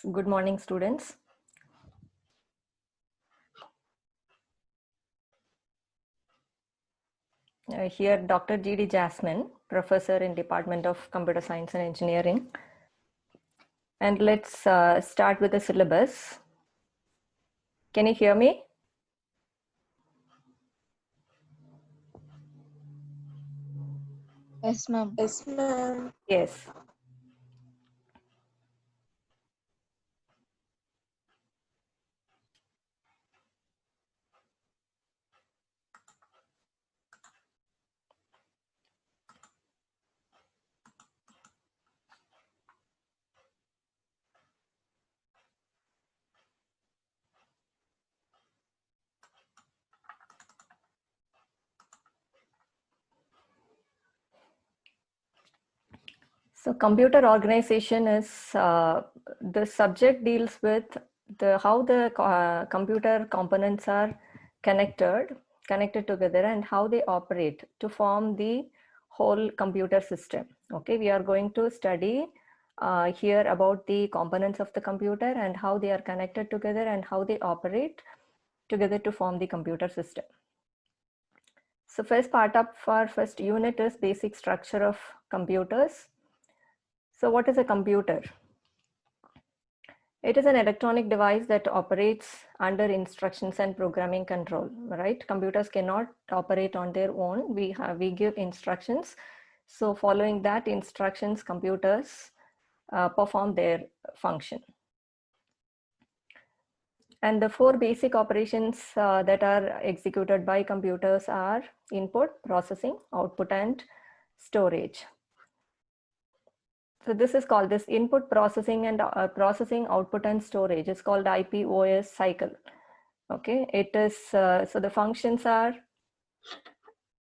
Good morning, students. Here, Dr. G.D. Jasmine, professor in Department of Computer Science and Engineering. And let's start with the syllabus. Can you hear me? Yes, ma'am. Yes, ma'am. Yes. So computer organization is, the subject deals with how the computer components are connected together and how they operate to form the whole computer system. Okay, we are going to study here about the components of the computer and how they are connected together and how they operate together to form the computer system. So first part of our first unit is basic structure of computers. So what is a computer? It is an electronic device that operates under instructions and programming control, right? Computers cannot operate on their own. We give instructions. So following that instructions, computers perform their function. And the four basic operations that are executed by computers are input, processing, output, and storage. So this is called this input processing and processing, output, and storage is called IPOS cycle. Okay, it is, so the functions are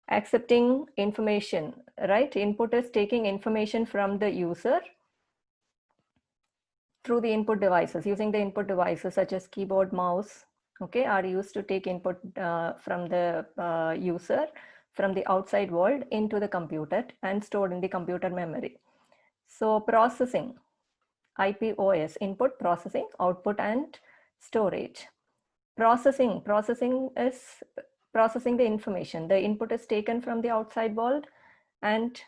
accepting information, right? Input is taking information from the user through the input devices, using the input devices such as keyboard, mouse, okay, are used to take input from the user from the outside world into the computer and stored in the computer memory. So processing, IPOS, input, processing, output, and storage. Processing is processing the information. The input is taken from the outside world and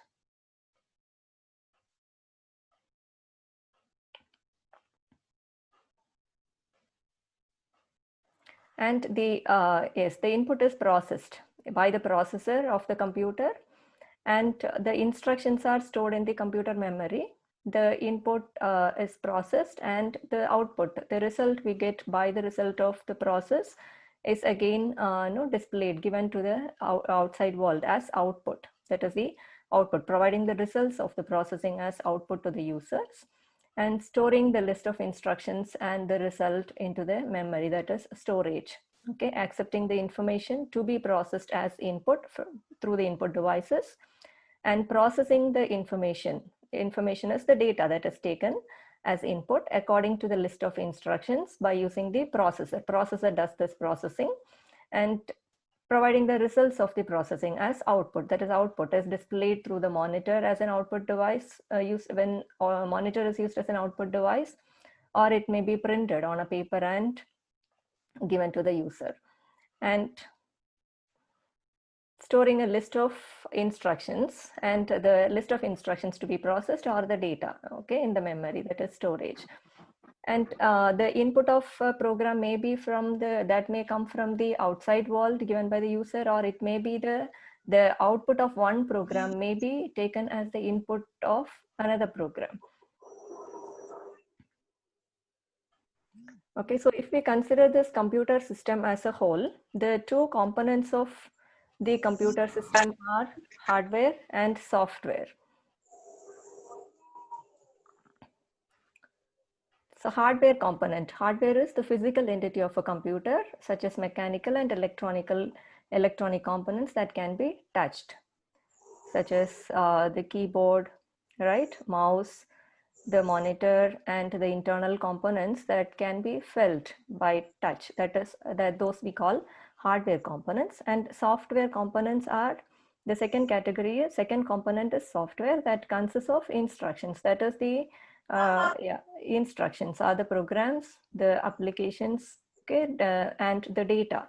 the input is processed by the processor of the computer, and the instructions are stored in the computer memory. The input is processed, and the output, the result we get by the result of the process, is again displayed, given to the outside world as output. That is the output, providing the results of the processing as output to the users, and storing the list of instructions and the result into the memory, that is storage. Okay, accepting the information to be processed as input through the input devices, and processing the information. Information is the data that is taken as input according to the list of instructions by using the processor. Processor does this processing and providing the results of the processing as output. That is, output is displayed through the monitor as an output device, used when a monitor is used as an output device, or it may be printed on a paper and given to the user. And storing a list of instructions, and the list of instructions to be processed or the data, okay, in the memory, that is storage. And the input of a program may be that may come from the outside world given by the user, or it may be the output of one program may be taken as the input of another program. Okay, so if we consider this computer system as a whole, the two components of the computer system are hardware and software. So hardware component. Hardware is the physical entity of a computer, such as mechanical and electronic components that can be touched, such as the keyboard, right, mouse, the monitor, and the internal components that can be felt by touch. Those we call hardware components. And software components are the second category. Second component is software that consists of instructions. That is the yeah, instructions are the programs, the applications, okay, and the data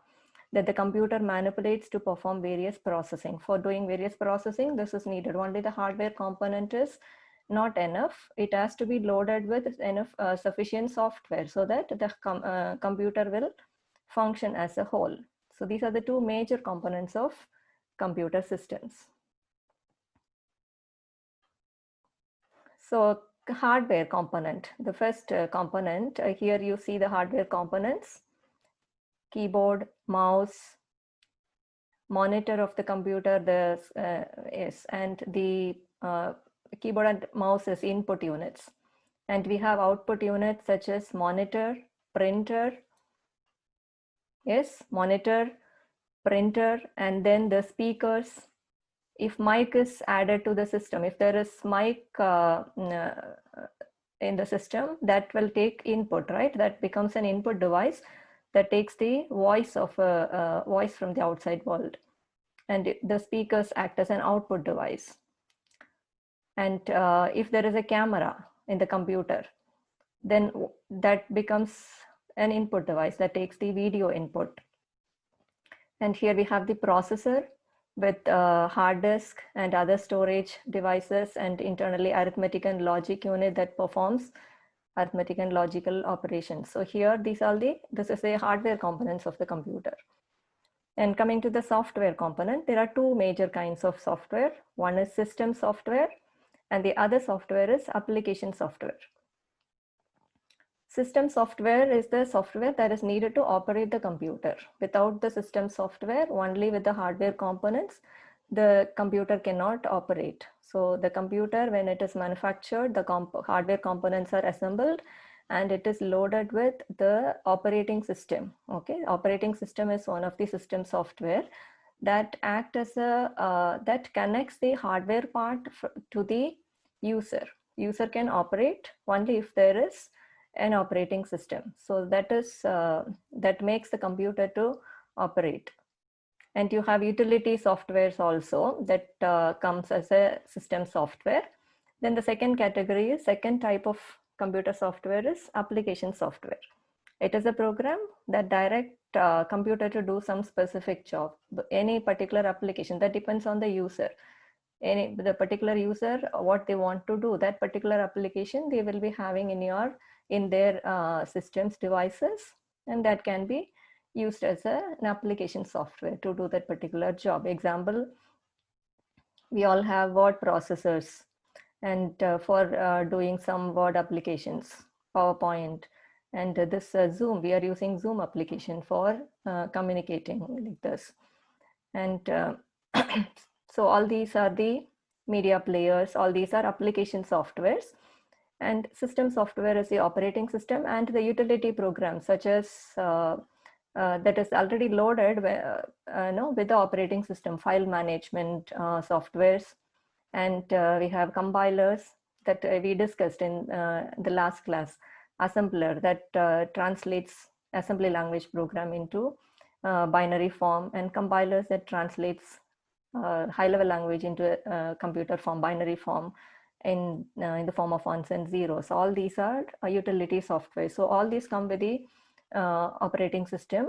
that the computer manipulates to perform various processing. For doing various processing, this is needed. Only the hardware component is not enough. It has to be loaded with enough sufficient software so that the computer will function as a whole. So these are the two major components of computer systems. So hardware component, the first component, here you see the hardware components: keyboard, mouse, monitor of the computer, and the keyboard and mouse is input units. And we have output units such as monitor, printer, yes, monitor, printer, and then the speakers. If mic is added to the system, if there is mic in the system, that will take input, right? That becomes an input device that takes the voice of a voice from the outside world. And the speakers act as an output device. And if there is a camera in the computer, then that becomes an input device that takes the video input. And here we have the processor with hard disk and other storage devices, and internally arithmetic and logic unit that performs arithmetic and logical operations. So here this is the hardware components of the computer. And coming to the software component, there are two major kinds of software. One is system software and the other software is application software. System software is the software that is needed to operate the computer. Without the system software, only with the hardware components, the computer cannot operate. So the computer, when it is manufactured, the hardware components are assembled and it is loaded with the operating system. Okay, operating system is one of the system software that act as a that connects the hardware part to the user. User can operate only if there is an operating system. So that makes the computer to operate. And you have utility softwares also that comes as a system software. Then the second category, second type of computer software is application software. It is a program that directs computer to do some specific job, any particular application. That depends on the user. The particular user, what they want to do, that particular application they will be having in their systems devices, and that can be used as an application software to do that particular job. Example, we all have word processors, and for doing some word applications, PowerPoint, and this Zoom, we are using Zoom application for communicating like this. And so all these are the media players, all these are application softwares. And system software is the operating system and the utility programs such as that is already loaded with the operating system, file management softwares. And we have compilers that we discussed in the last class, assembler that translates assembly language program into binary form, and compilers that translates high-level language into computer form, binary form, in the form of ones and zeros. All these are utility software. So all these come with the operating system,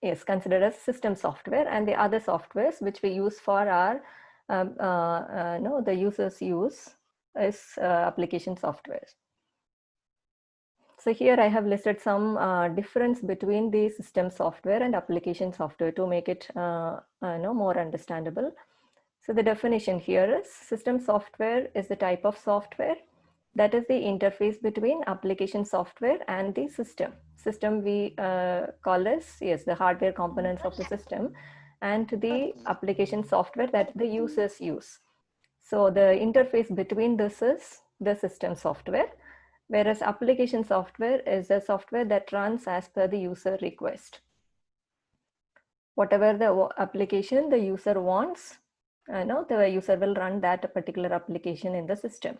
is considered as system software, and the other softwares which we use for our the users use is application software. So here I have listed some difference between the system software and application software to make it more understandable. So the definition here is system software is the type of software that is the interface between application software and the system. System we call as, yes, the hardware components of the system, and the application software that the users use. So the interface between this is the system software, whereas application software is a software that runs as per the user request. Whatever the application the user wants, the user will run that particular application in the system.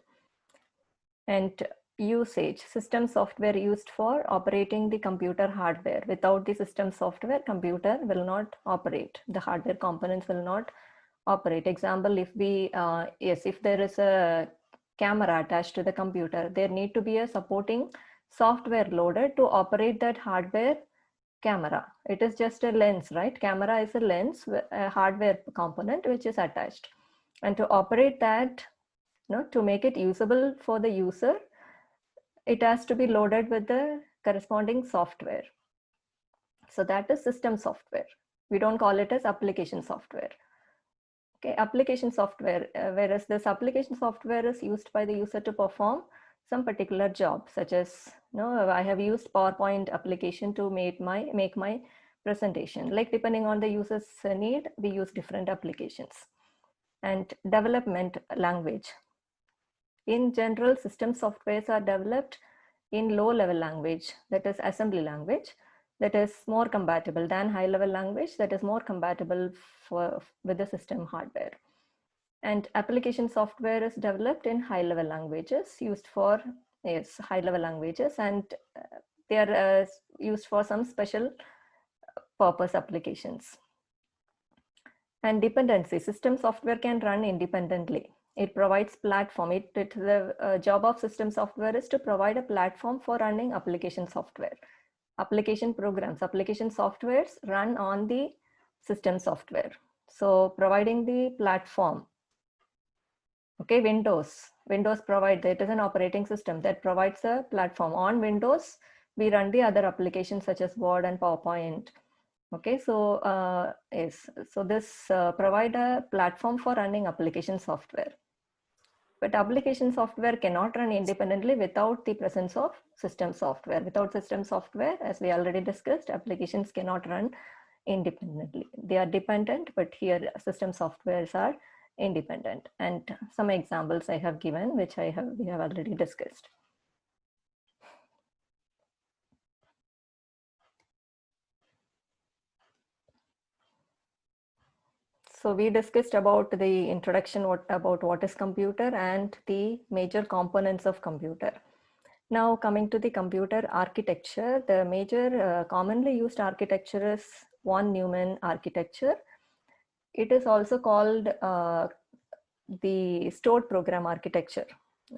And usage, system software used for operating the computer hardware. Without the system software, computer will not operate. The hardware components will not operate. Example, if we, if there is a camera attached to the computer, there need to be a supporting software loaded to operate that hardware camera. It is just a lens, right? Camera is a lens, a hardware component which is attached. And to operate that, to make it usable for the user, it has to be loaded with the corresponding software. So that is system software. We don't call it as application software. Okay, application software, whereas this application software is used by the user to perform some particular job, such as, I have used PowerPoint application to make my presentation. Like, depending on the user's need, we use different applications. And development language. In general, system softwares are developed in low-level language, that is assembly language, that is more compatible than high-level language, that is more compatible with the system hardware. And application software is developed in high-level languages, used for high-level languages, and they are used for some special purpose applications. And dependency, system software can run independently. It provides platform. The job of system software is to provide a platform for running application software. Application programs, application softwares run on the system software. So providing the platform. Okay, Windows provide, it is an operating system that provides a platform. On Windows, we run the other applications such as Word and PowerPoint. Okay, so so this provide a platform for running application software. But application software cannot run independently without the presence of system software. Without system software, as we already discussed, applications cannot run independently. They are dependent, but here system softwares are independent. And some examples I have given, which we have already discussed. So we discussed about the introduction, about what is computer and the major components of computer. Now coming to the computer architecture, the major commonly used architecture is von Neumann architecture. It is also called the stored program architecture.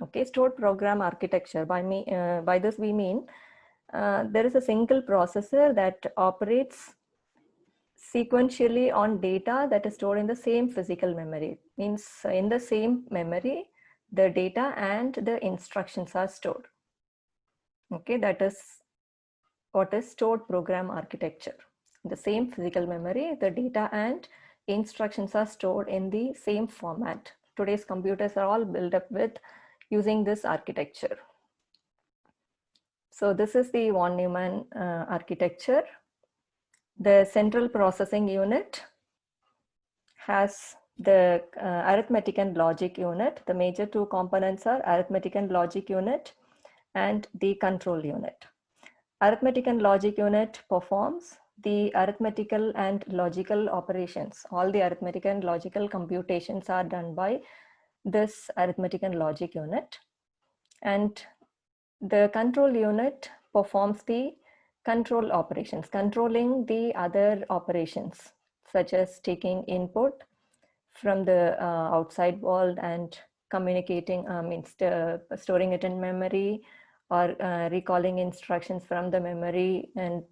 Okay, stored program architecture, by this we mean there is a single processor that operates sequentially on data that is stored in the same physical memory. Means in the same memory, the data and the instructions are stored. Okay, that is what is stored program architecture. In the same physical memory, the data and instructions are stored in the same format. Today's computers are all built up with using this architecture. So this is the von Neumann architecture. The central processing unit has the arithmetic and logic unit. The major two components are arithmetic and logic unit and the control unit. Arithmetic and logic unit performs the arithmetical and logical operations. All the arithmetic and logical computations are done by this arithmetic and logic unit. And the control unit performs the control operations, controlling the other operations, such as taking input from the outside world and communicating, storing it in memory, or recalling instructions from the memory and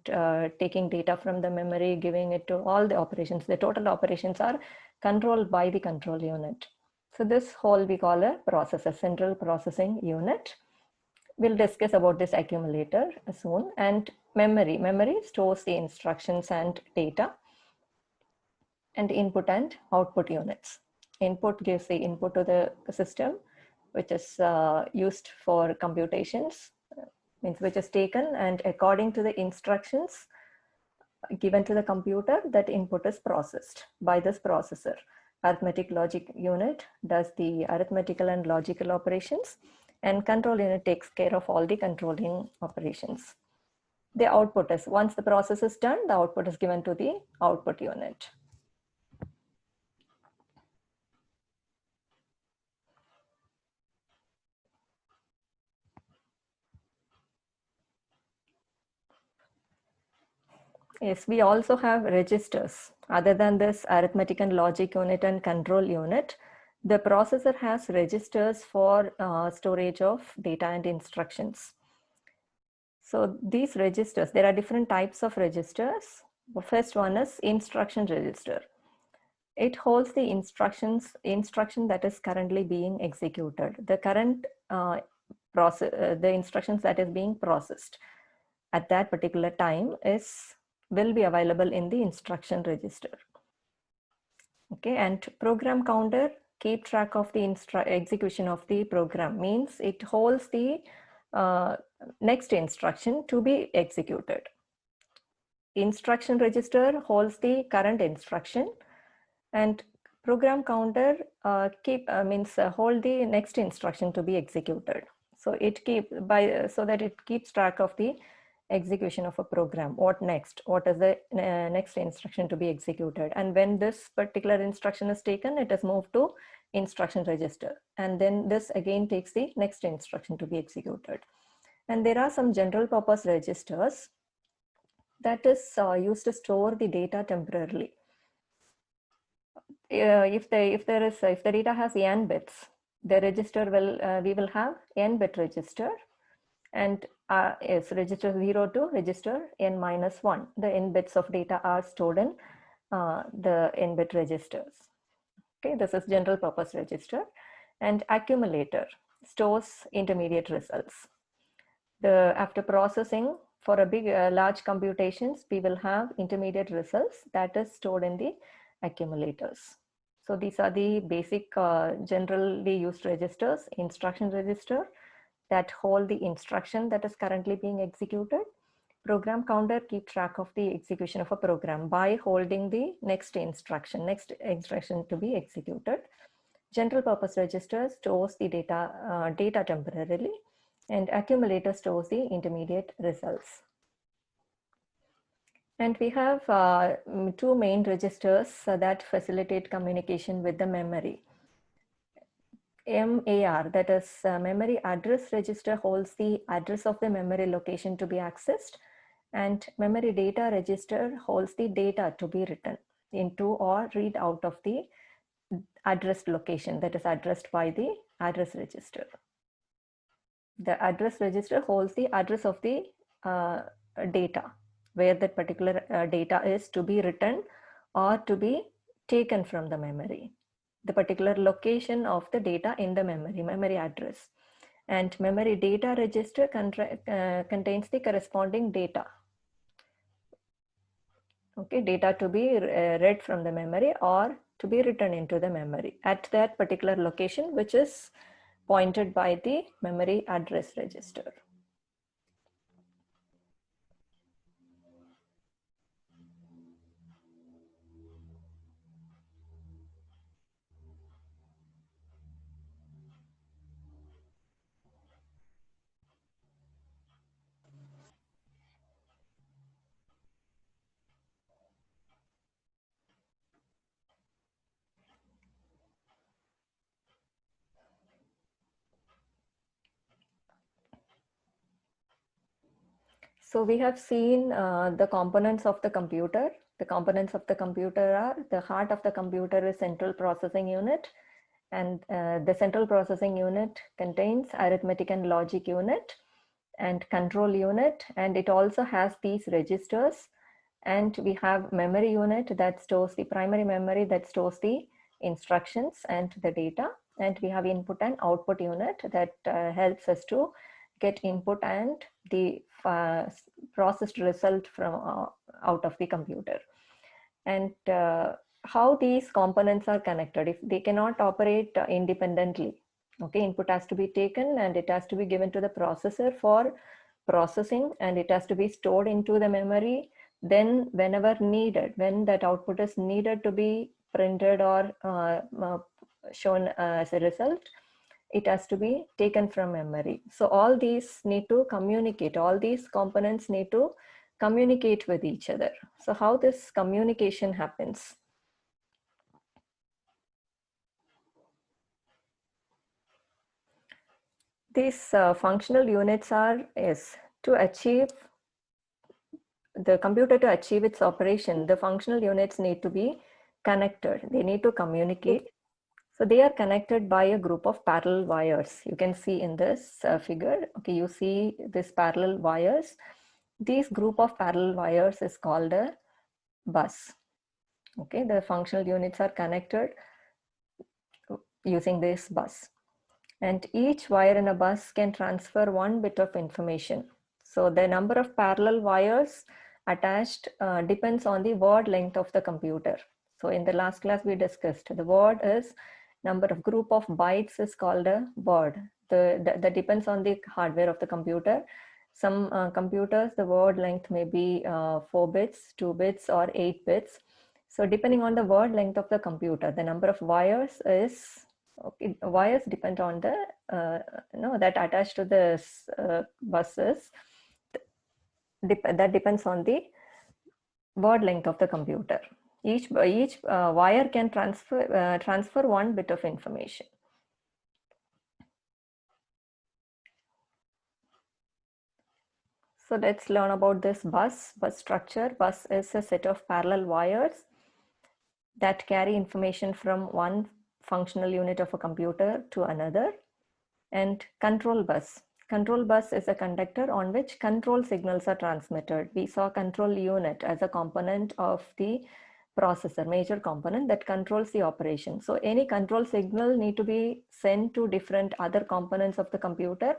taking data from the memory, giving it to all the operations. The total operations are controlled by the control unit. So this whole we call a processor, central processing unit. We'll discuss about this accumulator soon. And memory stores the instructions and data. And input and output units. Input gives the input to the system, which is used for computations, means which is taken, and according to the instructions given to the computer, that input is processed by this processor. Arithmetic logic unit does the arithmetical and logical operations, and control unit takes care of all the controlling operations. The output is, once the process is done, the output is given to the output unit. Yes, we also have registers. Other than this arithmetic and logic unit and control unit, The processor has registers for storage of data and instructions. So these registers, there are different types of registers. The first one is instruction register. It holds the instruction that is currently being executed. The current the instructions that is being processed at that particular time will be available in the instruction register. Okay, and program counter keep track of the execution of the program, means it holds the next instruction to be executed. Instruction register holds the current instruction, and program counter hold the next instruction to be executed. So so that it keeps track of the execution of a program. What next? What is the next instruction to be executed? And when this particular instruction is taken, it is moved to instruction register. And then this again takes the next instruction to be executed. And there are some general purpose registers that is used to store the data temporarily. If the data has n bits, the register we will have n bit register, and is register 0 to register n minus 1. The n bits of data are stored in the n bit registers. Okay, this is general purpose register. And accumulator stores intermediate results. After processing for a big large computations, we will have intermediate results that is stored in the accumulators. So these are the basic generally used registers. Instruction register that hold the instruction that is currently being executed. Program counter keep track of the execution of a program by holding the next instruction to be executed. General purpose register stores the data temporarily, and accumulator stores the intermediate results. And we have two main registers that facilitate communication with the memory. MAR, that is memory address register, holds the address of the memory location to be accessed, and memory data register holds the data to be written into or read out of the addressed location that is addressed by the address register. The address register holds the address of the data, where that particular data is to be written or to be taken from the memory. The particular location of the data in the memory address. And memory data register contains the corresponding data. Okay, data to be read from the memory or to be written into the memory at that particular location, which is pointed by the memory address register. So we have seen the components of the computer. The components of the computer are: the heart of the computer is central processing unit, and the central processing unit contains arithmetic and logic unit and control unit, and it also has these registers. And we have memory unit that stores the primary memory that stores the instructions and the data, and we have input and output unit that helps us to get input and the processed result from out of the computer. And how these components are connected, if they cannot operate independently. Okay, input has to be taken and it has to be given to the processor for processing, and it has to be stored into the memory. Then whenever needed, when that output is needed to be printed or shown as a result, it has to be taken from memory. So all these need to communicate, all these components need to communicate with each other. So how this communication happens? These functional units is to achieve the computer to achieve its operation. The functional units need to be connected. They need to communicate. So they are connected by a group of parallel wires. You can see in this figure, okay, you see this parallel wires. This group of parallel wires is called a bus. Okay, the functional units are connected using this bus. And each wire in a bus can transfer one bit of information. So the number of parallel wires attached depends on the word length of the computer. So in the last class we discussed the word is number of group of bytes is called a word. That depends on the hardware of the computer. Some computers, the word length may be 4 bits, 2 bits or 8 bits. So depending on the word length of the computer, the number of wires is okay. Wires depend on the that attached to this buses. That depends on the word length of the computer. Each wire can transfer one bit of information. So let's learn about this bus structure. Bus is a set of parallel wires that carry information from one functional unit of a computer to another. And control bus. Control bus is a conductor on which control signals are transmitted. We saw control unit as a component of the processor, major component that controls the operation. So any control signal need to be sent to different other components of the computer.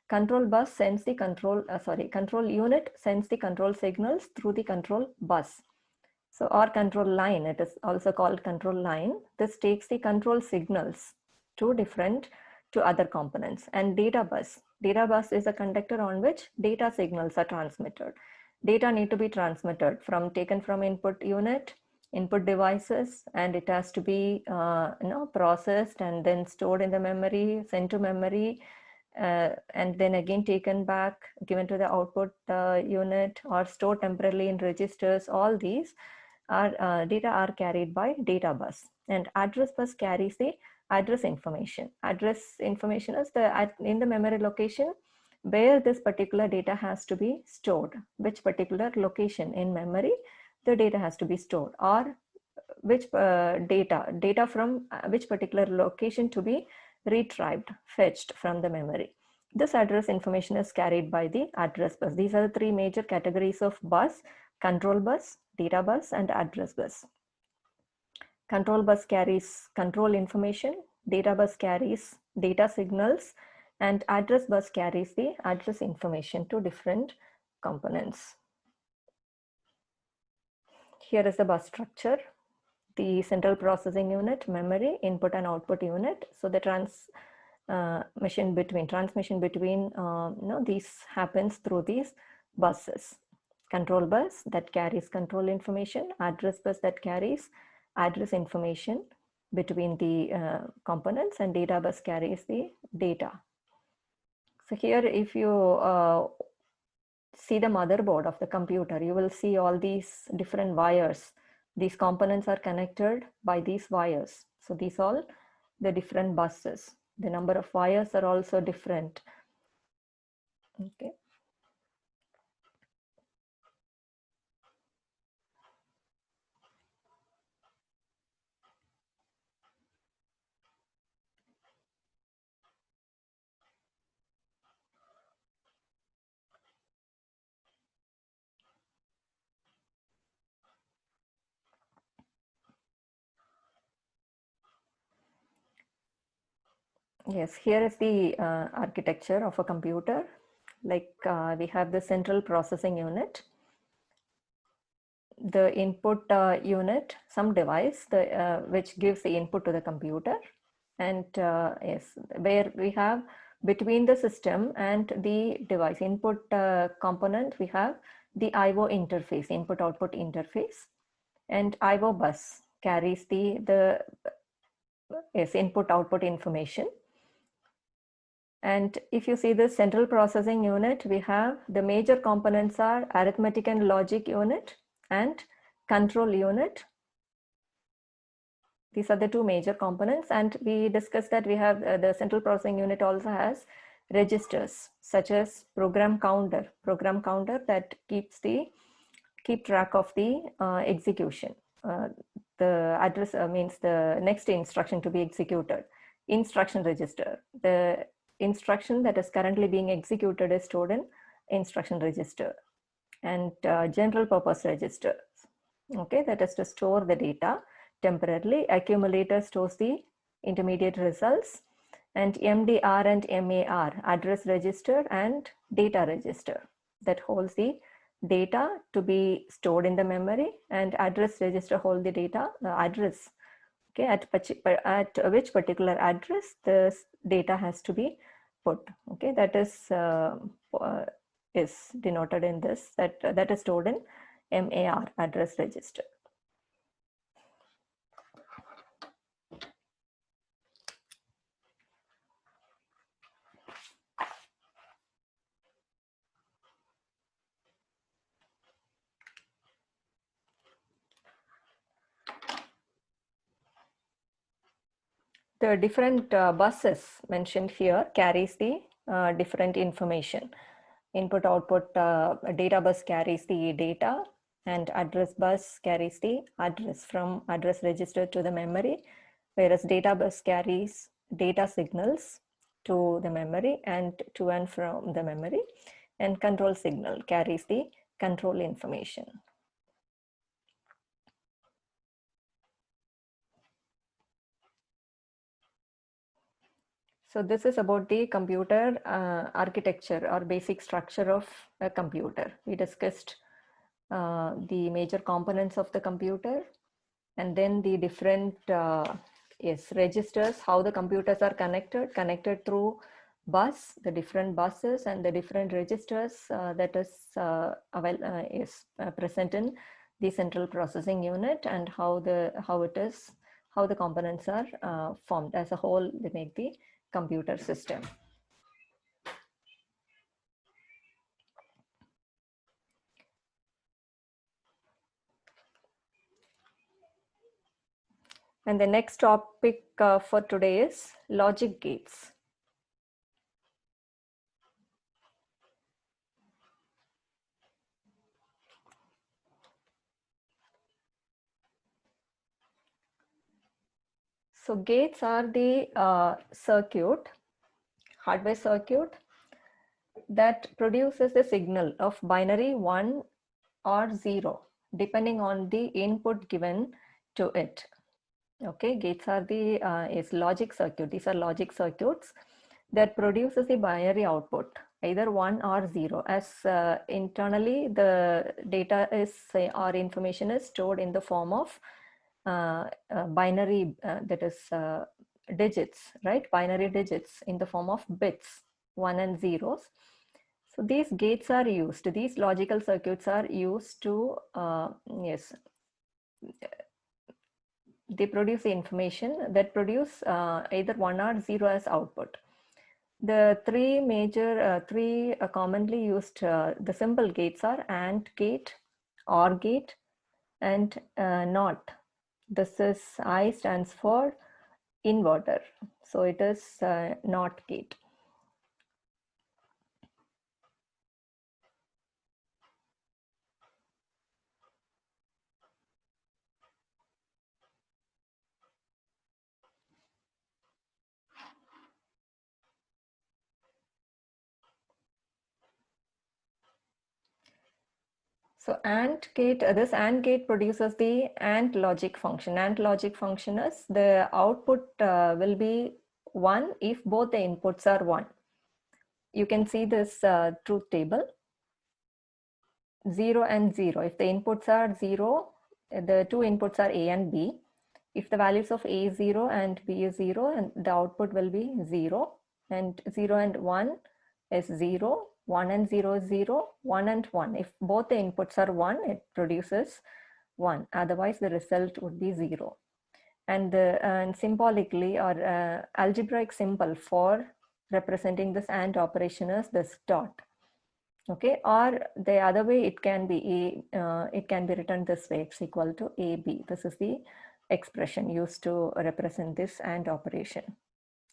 Control bus sends the control unit sends the control signals through the control bus. So or control line, it is also called control line. This takes the control signals to other components. And data bus. Data bus is a conductor on which data signals are transmitted. Data need to be transmitted taken from input unit, input devices, and it has to be processed and then stored in the memory, sent to memory, and then again taken back, given to the output unit, or stored temporarily in registers. All these are data are carried by data bus. And address bus carries the address information. Address information is in the memory location where this particular data has to be stored, which particular location in memory the data has to be stored, or which data from which particular location to be retrieved, fetched from the memory. This address information is carried by the address bus. These are the three major categories of bus: control bus, data bus, and address bus. Control bus carries control information, data bus carries data signals, and address bus carries the address information to different components. Here is the bus structure. The central processing unit, memory, input and output unit. So the transmission between these happens through these buses. Control bus that carries control information, address bus that carries address information between the components, and data bus carries the data. So here, if you see the motherboard of the computer, you will see all these different wires. These components are connected by these wires. So these all the different buses. The number of wires are also different. Okay. Yes, here is the architecture of a computer. Like we have the central processing unit, the input unit, some device which gives the input to the computer, and yes, where we have between the system and the device input component, we have the IO interface, input output interface, and IO bus carries the input output information. And if you see the central processing unit, we have the major components are arithmetic and logic unit and control unit. These are the two major components, and we discussed that we have the central processing unit also has registers such as program counter that keep track of the execution. the address means the next instruction to be executed. Instruction register. The instruction that is currently being executed is stored in instruction register. And general purpose register. Okay, that is to store the data temporarily. Accumulator stores the intermediate results. And MDR and MAR, address register and data register, that holds the data to be stored in the memory, and address register hold the data, the address, okay, at which particular address the data has to be put. Okay, that is denoted in this, that is stored in MAR, address register. The different buses mentioned here carries the different information. Input output data bus carries the data, and address bus carries the address from address register to the memory, whereas data bus carries data signals to the memory and to and from the memory, and control signal carries the control information. So this is about the computer architecture or basic structure of a computer. We discussed the major components of the computer, and then the different registers, how the computers are connected through bus, the different buses and the different registers that is present in the central processing unit, and how the components are formed as a whole. They make the computer system. And the next topic for today is logic gates. So gates are the hardware circuit that produces a signal of binary 1 or 0, depending on the input given to it. Okay, gates are the logic circuit. These are logic circuits that produces the binary output, either 1 or 0, as internally the data is or information is stored in the form of binary, that is digits, right? Binary digits in the form of bits, 1 and 0s. So these gates are used, these logical circuits are used to, they produce the information that produce either 1 or 0 as output. The three major, commonly used, the simple gates are AND gate, OR gate, and NOT. This is I stands for inverter. So it is NOT gate. So AND gate, this AND gate produces the AND logic function. AND logic function is the output will be 1 if both the inputs are 1. You can see this truth table, 0 and 0. If the inputs are 0, the two inputs are A and B. If the values of A is 0 and B is 0, and the output will be 0, and 0 and 1 is 0, 1 and 0 is 0, 1 and 1. If both the inputs are 1, it produces 1. Otherwise, the result would be 0. And symbolically, or algebraic symbol for representing this AND operation is this dot. Okay, or the other way, it can be it can be written this way: x equal to AB. This is the expression used to represent this AND operation.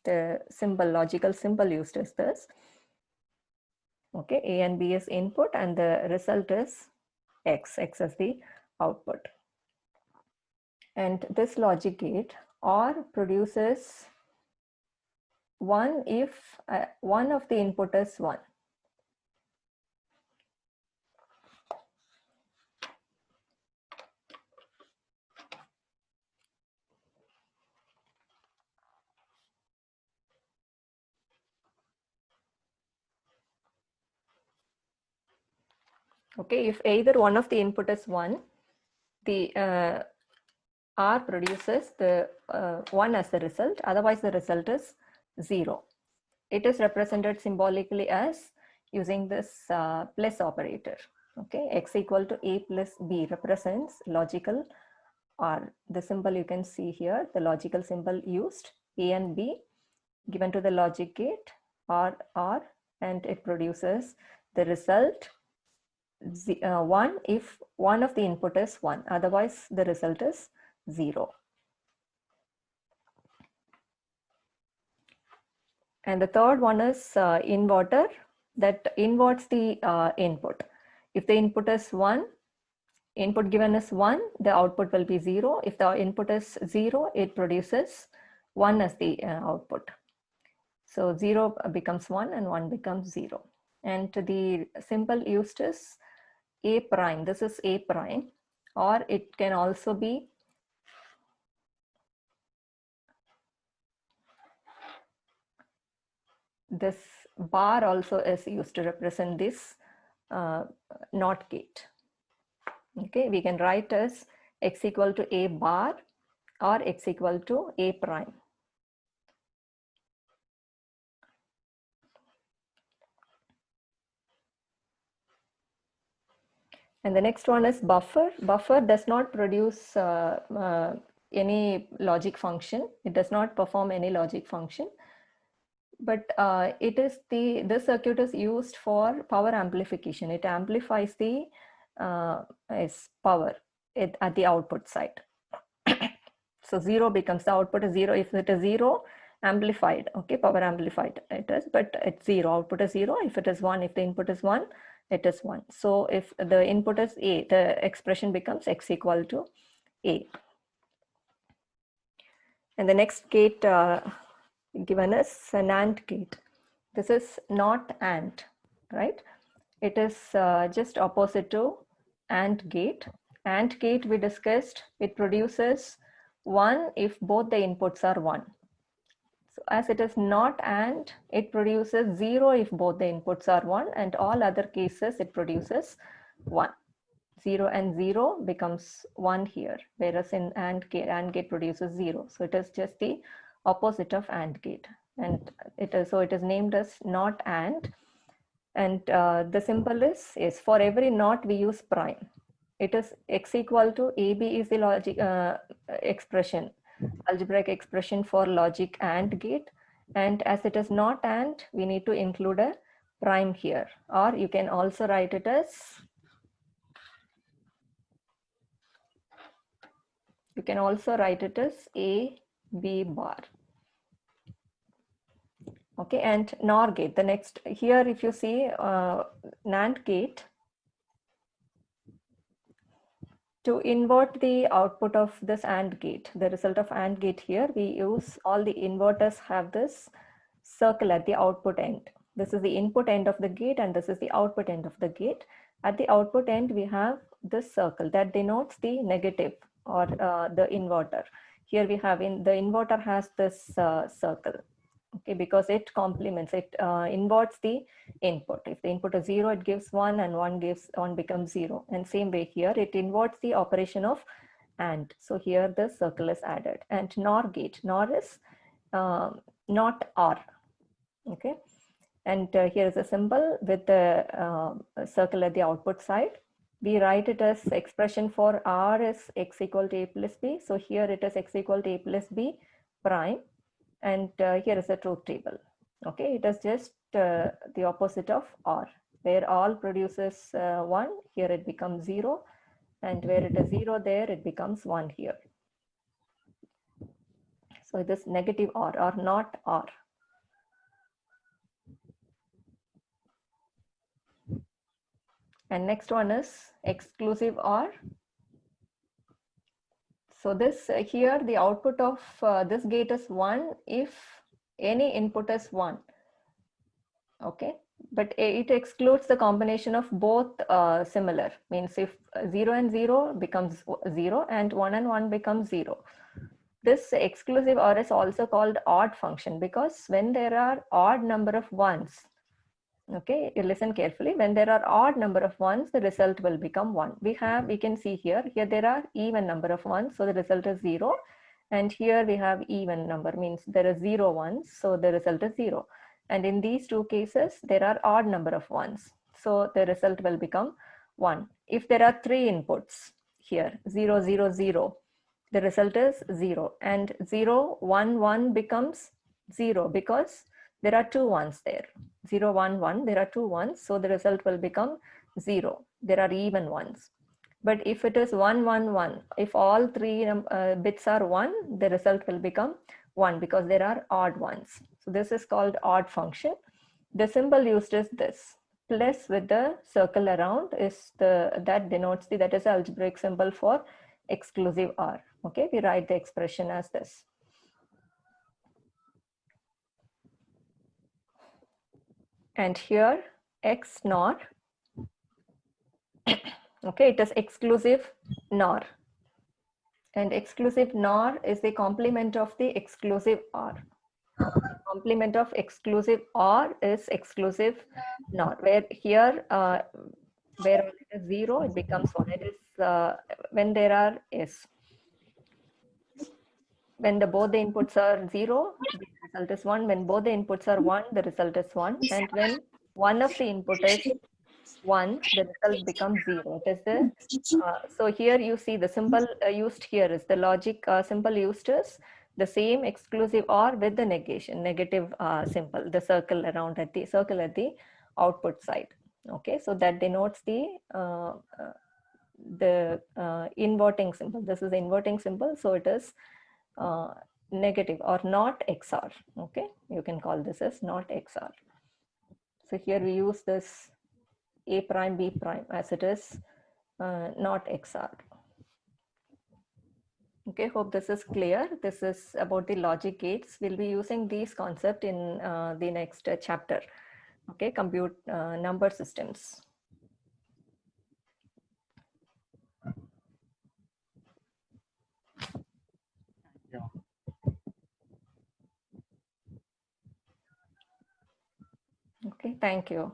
The symbol, logical symbol used is this. Okay, A and B is input, and the result is X. X is the output. And this logic gate OR produces 1 if one of the input is 1. Okay, if either one of the input is 1, the R produces the 1 as the result, otherwise the result is 0. It is represented symbolically as using this plus operator. Okay, x equal to a plus b represents logical R. The symbol you can see here, the logical symbol used, a and b given to the logic gate R, and it produces the result 1 if one of the input is 1, otherwise the result is 0. And the third one is inverter that inverts the input. If the input is 1, input given is 1, the output will be 0. If the input is 0, it produces 1 as the output. So 0 becomes 1 and 1 becomes 0. And the symbol used is A prime. This is A prime, or it can also be this bar also is used to represent this NOT gate. Okay, we can write as x equal to A bar or x equal to A prime. And the next one is buffer. Buffer does not produce any logic function. It does not perform any logic function. But this circuit is used for power amplification. It amplifies the power at the output side. So 0 becomes the output is 0. If it is 0, amplified, okay, power amplified it is, but it's 0, output is 0. If it is 1, if the input is 1, it is 1. So if the input is A, the expression becomes x equal to A. And the next gate given is an AND gate. This is not AND, right? It is just opposite to AND gate. AND gate we discussed, it produces 1 if both the inputs are 1. So as it is not AND, it produces 0 if both the inputs are 1, and all other cases it produces 1. 0 and 0 becomes 1 here, whereas in AND gate produces 0. So it is just the opposite of AND gate. And it is named as not AND. And the symbol is for every not we use prime. It is x equal to AB is the logic expression, algebraic expression for logic AND gate. And as it is not AND, we need to include a prime here. Or you can also write it as, A, B bar. Okay, and NOR gate, the next here, if you see NAND gate, to invert the output of this AND gate, the result of AND gate here, we use all the inverters have this circle at the output end. This is the input end of the gate and this is the output end of the gate. At the output end, we have this circle that denotes the negative or the inverter. Here we have the inverter has this circle. Okay, because it complements, it inverts the input. If the input is 0, it gives 1 and 1 becomes 0. And same way here, it inverts the operation of AND. So here the circle is added. And NOR gate, NOR is not OR. Okay, and here is a symbol with the circle at the output side. We write it as expression for R is x equal to A plus B. So here it is x equal to A plus B prime. And here is the truth table. Okay, it is just the opposite of OR, where all produces 1, here it becomes 0, and where it is 0 there, it becomes 1 here. So it is negative OR or not OR. And next one is exclusive OR. So this here the output of this gate is 1 if any input is 1. Okay, but it excludes the combination of both similar, means if 0 and 0 becomes 0 and 1 and 1 becomes 0. This exclusive OR is also called odd function because when there are odd number of ones, okay, you listen carefully, when there are odd number of ones, the result will become 1. We can see here there are even number of ones, so the result is 0. And here we have even number, means there are 0 ones, so the result is 0. And in these two cases, there are odd number of ones, so the result will become 1. If there are 3 inputs here, 0, 0, 0, the result is 0. And 0, 1, 1 becomes 0 because there are 2 ones there. 0, 1, 1, there are 2 ones, so the result will become 0. There are even ones. But if it is 1, 1, 1, if all 3 bits are 1, the result will become 1 because there are odd ones. So this is called odd function. The symbol used is this. Plus with the circle around is that denotes that is the algebraic symbol for exclusive OR. Okay, we write the expression as this. And here X NOR, okay, it is exclusive NOR. And exclusive NOR is the complement of the exclusive OR. Complement of exclusive OR is exclusive NOR, where here, where it is 0, it becomes 1. It is when there are when both the inputs are 0, the result is 1. When both the inputs are 1, the result is 1. And when one of the input is 1, the result becomes 0. It is the so here you see the symbol used here is the logic symbol used is the same exclusive OR with the negative symbol, the circle around at the output side. Okay, so that denotes the inverting symbol. This is the inverting symbol, so it is negative or not XOR. Okay, you can call this as not XOR. So here we use this A prime B prime as it is not XOR. Okay, hope this is clear. This is about the logic gates. We'll be using these concepts in the next chapter. Okay, compute number systems. Okay, thank you.